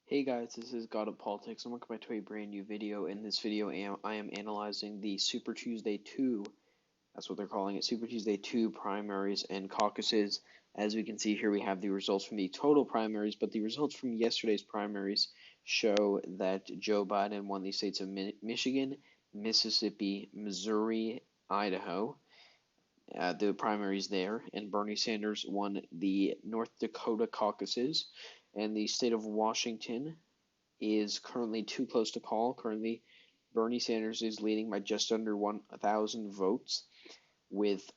Hey guys, this is God of Politics, and welcome back to a brand new video. In this video, I am analyzing the Super Tuesday 2, that's what they're calling it, Super Tuesday 2 primaries and caucuses. As we can see here, we have the results from the total primaries, but the results from yesterday's primaries show that Joe Biden won the states of Michigan, Mississippi, Missouri, Idaho, the primaries there, and Bernie Sanders won the North Dakota caucuses, and the state of Washington is currently too close to call. Currently, Bernie Sanders is leading by just under 1,000 votes with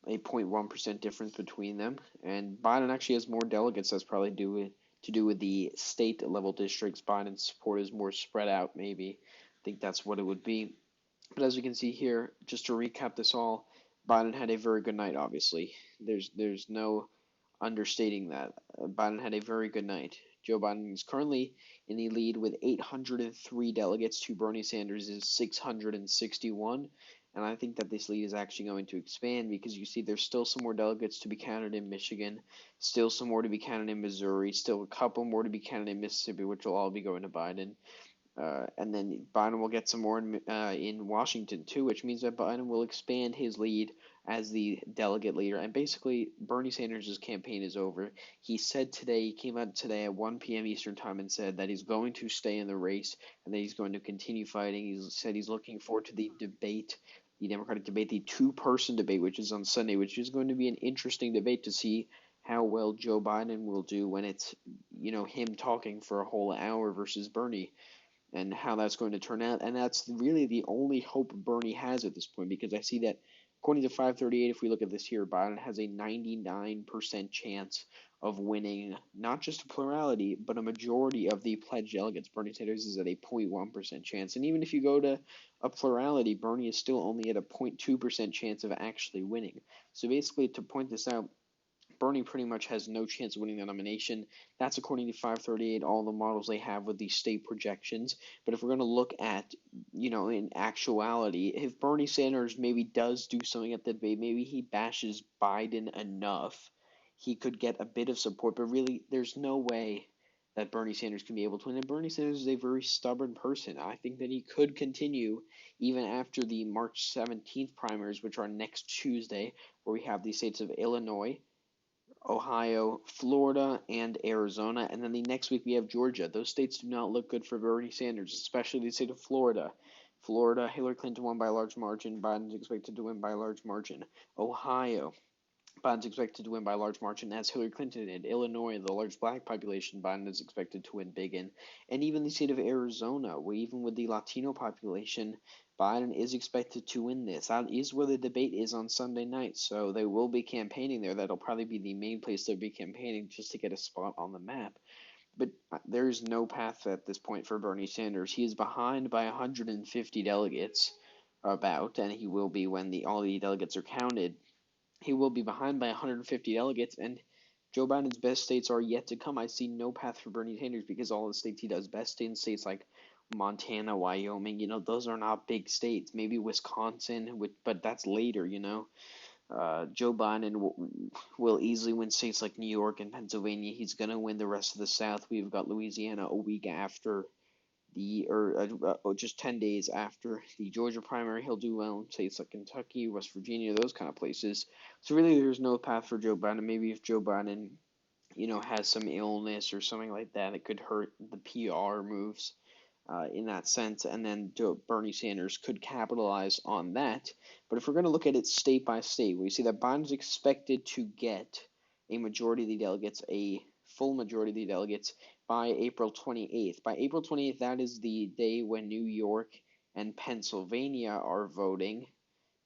a 0.1% difference between them. And Biden actually has more delegates. That's probably to do with the state level districts. Biden's support is more spread out, maybe. I think that's what it would be. But as we can see here, just to recap this all, Biden had a very good night, obviously. There's no understating that. Biden had a very good night. Joe Biden is currently in the lead with 803 delegates to Bernie Sanders' 661. And I think that this lead is actually going to expand because you see there's still some more delegates to be counted in Michigan, still some more to be counted in Missouri, still a couple more to be counted in Mississippi, which will all be going to Biden. And then Biden will get some more in Washington too, which means that Biden will expand his lead as the delegate leader. And basically, Bernie Sanders' campaign is over. He came out today at 1 p.m. Eastern Time and said that he's going to stay in the race and that he's going to continue fighting. He said he's looking forward to the debate, the Democratic debate, the two-person debate, which is on Sunday, which is going to be an interesting debate to see how well Joe Biden will do when it's, him talking for a whole hour versus Bernie, and how that's going to turn out. And that's really the only hope Bernie has at this point, because I see that according to 538, if we look at this here, Biden has a 99% chance of winning not just a plurality, but a majority of the pledged delegates. Bernie Sanders is at a 0.1% chance. And even if you go to a plurality, Bernie is still only at a 0.2% chance of actually winning. So basically, to point this out, Bernie pretty much has no chance of winning the nomination. That's according to 538, all the models they have with these state projections. But if we're going to look at, in actuality, if Bernie Sanders maybe does do something at the debate, maybe he bashes Biden enough, he could get a bit of support. But really, there's no way that Bernie Sanders can be able to win. And Bernie Sanders is a very stubborn person. I think that he could continue even after the March 17th primaries, which are next Tuesday, where we have the states of Illinois, Ohio, Florida, and Arizona. And then the next week we have Georgia. Those states do not look good for Bernie Sanders, especially the state of Florida. Florida, Hillary Clinton won by a large margin. Biden's expected to win by a large margin. Ohio, Biden's expected to win by a large margin, as Hillary Clinton did. Illinois, the large black population, Biden is expected to win big in. And even the state of Arizona, where even with the Latino population, Biden is expected to win this. That is where the debate is on Sunday night, so they will be campaigning there. That'll probably be the main place they'll be campaigning just to get a spot on the map. But there is no path at this point for Bernie Sanders. He is behind by 150 delegates, about, and he will be when all the delegates are counted. He will be behind by 150 delegates, and Joe Biden's best states are yet to come. I see no path for Bernie Sanders because all the states he does best in, states like Montana, Wyoming, those are not big states. Maybe Wisconsin, but that's later, Joe Biden will easily win states like New York and Pennsylvania. He's going to win the rest of the South. We've got Louisiana a week after just 10 days after the Georgia primary. He'll do well in states like Kentucky, West Virginia, those kind of places. So really there's no path for Joe Biden. Maybe if Joe Biden, has some illness or something like that, it could hurt the PR moves in that sense, and then Bernie Sanders could capitalize on that. But if we're going to look at it state by state, we see that Biden's expected to get a majority of the delegates, a full majority of the delegates, by April 28th. By April 28th, that is the day when New York and Pennsylvania are voting.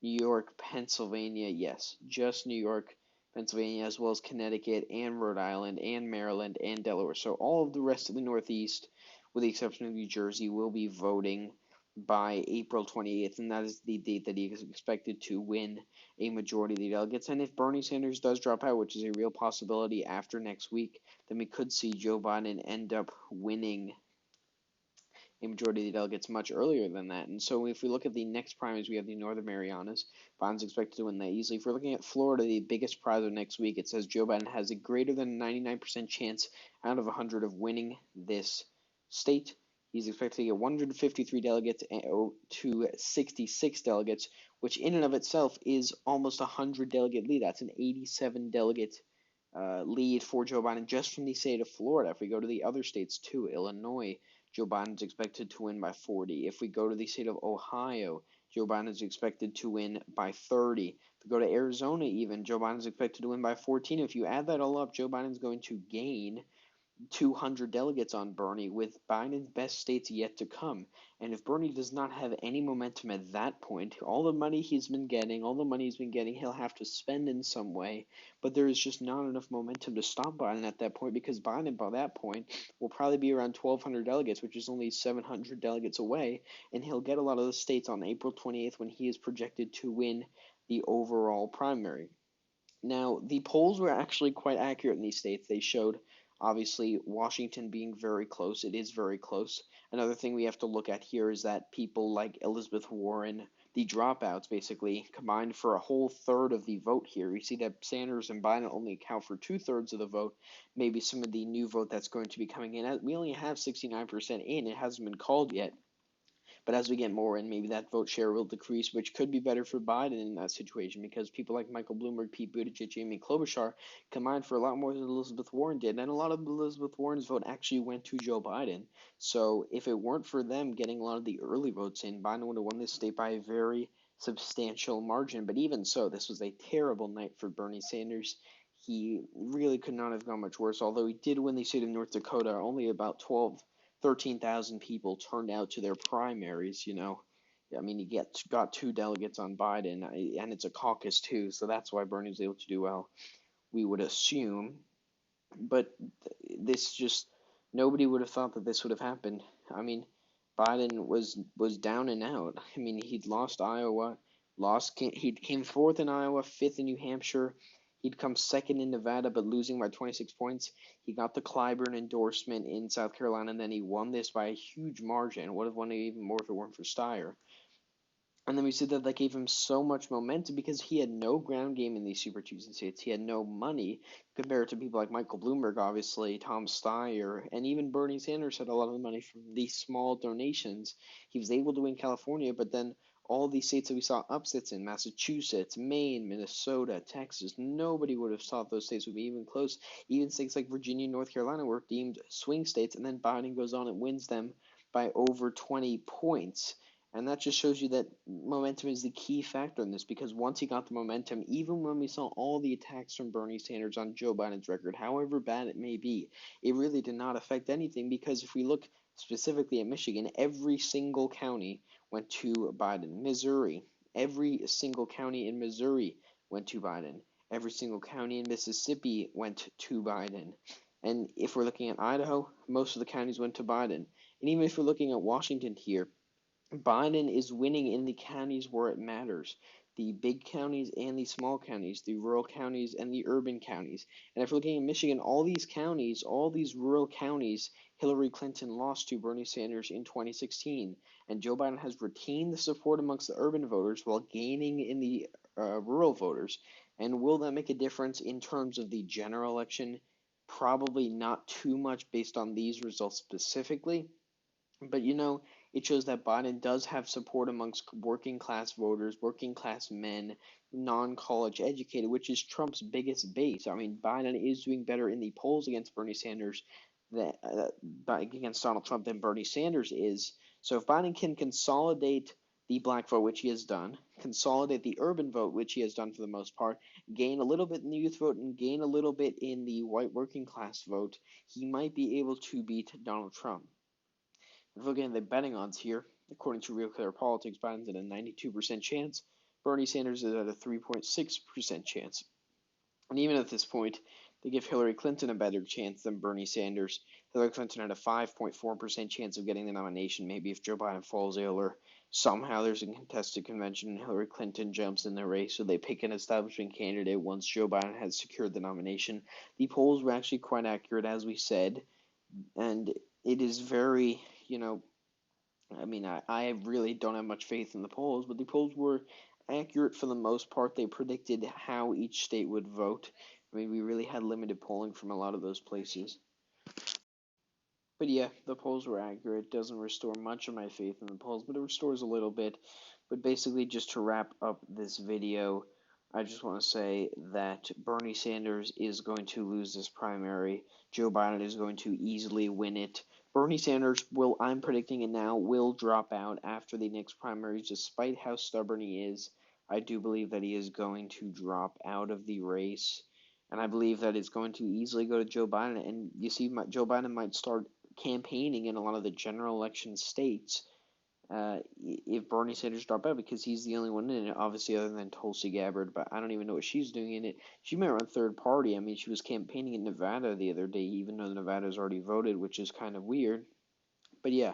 New York, Pennsylvania, yes, just New York, Pennsylvania, as well as Connecticut and Rhode Island and Maryland and Delaware. So all of the rest of the Northeast, with the exception of New Jersey, will be voting by April 28th, and that is the date that he is expected to win a majority of the delegates. And if Bernie Sanders does drop out, which is a real possibility after next week, then we could see Joe Biden end up winning a majority of the delegates much earlier than that. And so if we look at the next primaries, we have the Northern Marianas. Biden's expected to win that easily. If we're looking at Florida, the biggest prize of next week, it says Joe Biden has a greater than 99% chance out of 100 of winning this state. He's expected to get 153 delegates to 66 delegates, which in and of itself is almost a 100 delegate lead. That's an 87 delegate lead for Joe Biden just from the state of Florida. If we go to the other states too, Illinois, Joe Biden's expected to win by 40. If we go to the state of Ohio, Joe Biden is expected to win by 30. If we go to Arizona, even, Joe Biden is expected to win by 14. If you add that all up, Joe Biden's going to gain 200 delegates on Bernie, with Biden's best states yet to come. And if Bernie does not have any momentum at that point, all the money he's been getting, he'll have to spend in some way. But there is just not enough momentum to stop Biden at that point, because Biden, by that point, will probably be around 1,200 delegates, which is only 700 delegates away. And he'll get a lot of the states on April 28th when he is projected to win the overall primary. Now, the polls were actually quite accurate in these states. They showed, obviously, Washington being very close. It is very close. Another thing we have to look at here is that people like Elizabeth Warren, the dropouts, basically, combined for a whole third of the vote here. You see that Sanders and Biden only account for 2/3 of the vote. Maybe some of the new vote that's going to be coming in. We only have 69% in. It hasn't been called yet. But as we get more in, maybe that vote share will decrease, which could be better for Biden in that situation, because people like Michael Bloomberg, Pete Buttigieg, Amy Klobuchar combined for a lot more than Elizabeth Warren did. And a lot of Elizabeth Warren's vote actually went to Joe Biden. So if it weren't for them getting a lot of the early votes in, Biden would have won this state by a very substantial margin. But even so, this was a terrible night for Bernie Sanders. He really could not have gone much worse, although he did win the state of North Dakota. Only about 13,000 people turned out to their primaries, I mean, he got 2 delegates on Biden, and it's a caucus too, so that's why Bernie was able to do well, we would assume. But this just, nobody would have thought that this would have happened. I mean, Biden was down and out. I mean, he'd lost Iowa, he came fourth in Iowa, fifth in New Hampshire. He'd come second in Nevada, but losing by 26 points. He got the Clyburn endorsement in South Carolina, and then he won this by a huge margin. Would have won it even more if it weren't for Steyer. And then we said that gave him so much momentum because he had no ground game in these Super Tuesday states. He had no money compared to people like Michael Bloomberg, obviously, Tom Steyer, and even Bernie Sanders had a lot of the money from these small donations. He was able to win California, but then all these states that we saw upsets in, Massachusetts, Maine, Minnesota, Texas, nobody would have thought those states would be even close. Even states like Virginia and North Carolina were deemed swing states, and then Biden goes on and wins them by over 20 points. And that just shows you that momentum is the key factor in this, because once he got the momentum, even when we saw all the attacks from Bernie Sanders on Joe Biden's record, however bad it may be, it really did not affect anything, because if we look specifically at Michigan, every single county went to Biden. Missouri, every single county in Missouri went to Biden. Every single county in Mississippi went to Biden. And if we're looking at Idaho, most of the counties went to Biden. And even if we're looking at Washington here, Biden is winning in the counties where it matters. The big counties and the small counties, the rural counties and the urban counties. And if we're looking at Michigan, all these counties, all these rural counties, Hillary Clinton lost to Bernie Sanders in 2016. And Joe Biden has retained the support amongst the urban voters while gaining in the rural voters. And will that make a difference in terms of the general election? Probably not too much based on these results specifically. But it shows that Biden does have support amongst working class voters, working class men, non-college educated, which is Trump's biggest base. I mean, Biden is doing better in the polls against Bernie Sanders against Donald Trump than Bernie Sanders is. So if Biden can consolidate the black vote, which he has done, consolidate the urban vote, which he has done for the most part, gain a little bit in the youth vote, and gain a little bit in the white working class vote, he might be able to beat Donald Trump. If we're looking at the betting odds here, according to Real Clear Politics, Biden's at a 92% chance. Bernie Sanders is at a 3.6% chance. And even at this point, they give Hillary Clinton a better chance than Bernie Sanders. Hillary Clinton had a 5.4% chance of getting the nomination. Maybe if Joe Biden falls ill or somehow there's a contested convention and Hillary Clinton jumps in the race, so they pick an establishment candidate once Joe Biden has secured the nomination. The polls were actually quite accurate, as we said, and it is very, I mean, I really don't have much faith in the polls, but the polls were accurate for the most part. They predicted how each state would vote. I mean, we really had limited polling from a lot of those places. But yeah, the polls were accurate. Doesn't restore much of my faith in the polls, but it restores a little bit. But basically, just to wrap up this video, I just want to say that Bernie Sanders is going to lose this primary. Joe Biden is going to easily win it. Bernie Sanders will, I'm predicting it now, will drop out after the next primaries, despite how stubborn he is. I do believe that he is going to drop out of the race. And I believe that it's going to easily go to Joe Biden. And you see, Joe Biden might start campaigning in a lot of the general election states if Bernie Sanders dropped out, because he's the only one in it, obviously, other than Tulsi Gabbard. But I don't even know what she's doing in it. She might run third party. I mean, she was campaigning in Nevada the other day, even though Nevada's already voted, which is kind of weird. But yeah,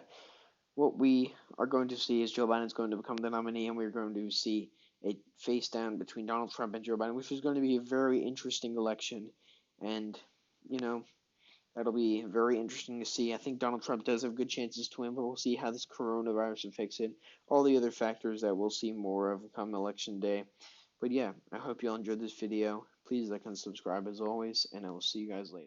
what we are going to see is Joe Biden's going to become the nominee, and we're going to see a face down between Donald Trump and Joe Biden, which is going to be a very interesting election. And, you know, that'll be very interesting to see. I think Donald Trump does have good chances to win, but we'll see how this coronavirus affects it. All the other factors that we'll see more of come election day. But yeah, I hope you all enjoyed this video. Please like and subscribe as always, and I will see you guys later.